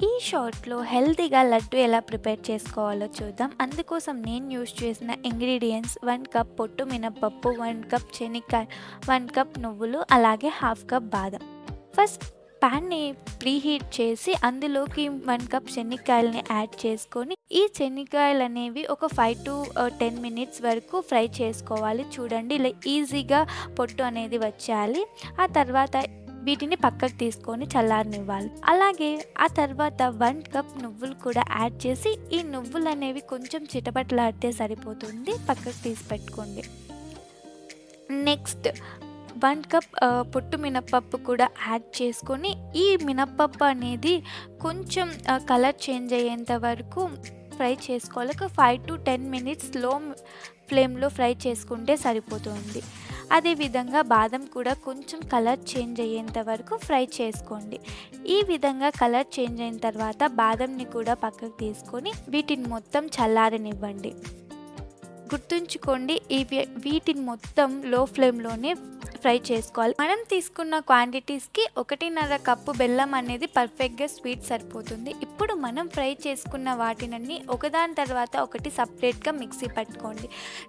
ఈ షార్ట్‌లో హెల్తీగా లడ్డు ఎలా ప్రిపేర్ చేసుకోవాలో చూద్దాం. అందుకోసం నేను యూజ్ చేసిన ఇంగ్రీడియెంట్స్ 1 కప్ పొట్టు మినపప్పు, 1 కప్ శనక్కాయలు, 1 కప్ నువ్వులు, అలాగే హాఫ్ కప్ బాదం. ఫస్ట్ ప్యాన్‌ని ప్రీహీట్ చేసి అందులోకి 1 కప్ శనక్కాయలని యాడ్ చేసుకొని, ఈ శనక్కాయలనేవి ఒక 5-10 మినిట్స్ వరకు ఫ్రై చేసుకోవాలి. చూడండి ఇలా ఈజీగా పొట్టు అనేది వచ్చేయాలి. ఆ తర్వాత వీటిని పక్కకు తీసుకొని చల్లారనివ్వాలి. అలాగే ఆ తర్వాత 1 కప్ నువ్వులు కూడా యాడ్ చేసి, ఈ నువ్వులనేవి కొంచెం చిటపటలాడితే సరిపోతుంది. పక్కకు తీసి పెట్టుకోండి. నెక్స్ట్ 1 కప్ పొట్టు మినపప్పు కూడా యాడ్ చేసుకొని, ఈ మినపప్పు అనేది కొంచెం కలర్ చేంజ్ అయ్యేంత వరకు ఫ్రై చేసుకోవాలి. ఒక 5-10 మినిట్స్ లో ఫ్లేమ్‌లో ఫ్రై చేసుకుంటే సరిపోతుంది. అదేవిధంగా బాదం కూడా కొంచెం కలర్ చేంజ్ అయ్యేంత వరకు ఫ్రై చేసుకోండి. ఈ విధంగా కలర్ చేంజ్ అయిన తర్వాత బాదంని కూడా పక్కకు తీసుకొని వీటిని మొత్తం చల్లారనివ్వండి. గుర్తుంచుకోండి, వీటిని మొత్తం లో ఫ్లేమ్‌లోనే ఫ్రై చేసుకోవాలి. మనం తీసుకున్న క్వాంటిటీస్‌కి 1.5 కప్పు బెల్లం అనేది పర్ఫెక్ట్‌గా స్వీట్ సరిపోతుంది. ఇప్పుడు మనం ఫ్రై చేసుకున్న వాటినన్నీ ఒకదాని తర్వాత ఒకటి సపరేట్‌గా మిక్సీ పట్టుకోండి.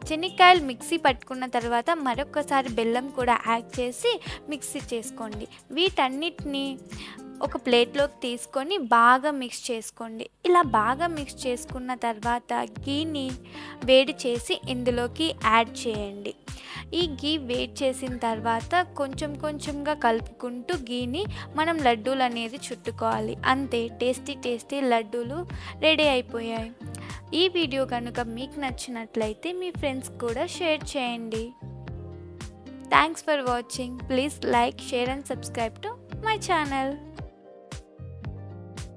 శనక్కాయలు మిక్సీ పట్టుకున్న తర్వాత మరొకసారి బెల్లం కూడా యాడ్ చేసి మిక్సీ చేసుకోండి. వీటన్నిటిని ఒక ప్లేట్లోకి తీసుకొని బాగా మిక్స్ చేసుకోండి. ఇలా బాగా మిక్స్ చేసుకున్న తర్వాత గీని వేడి చేసి ఇందులోకి యాడ్ చేయండి. ఈ గీ వేడి చేసిన తర్వాత కొంచెం కొంచెంగా కలుపుకుంటూ గీని మనం లడ్డూలు అనేది చుట్టుకోవాలి. అంతే, టేస్టీ లడ్డూలు రెడీ అయిపోయాయి. ఈ వీడియో కనుక మీకు నచ్చినట్లయితే మీ ఫ్రెండ్స్ కూడా షేర్ చేయండి. Thanks for watching. Please like, share and subscribe to my channel.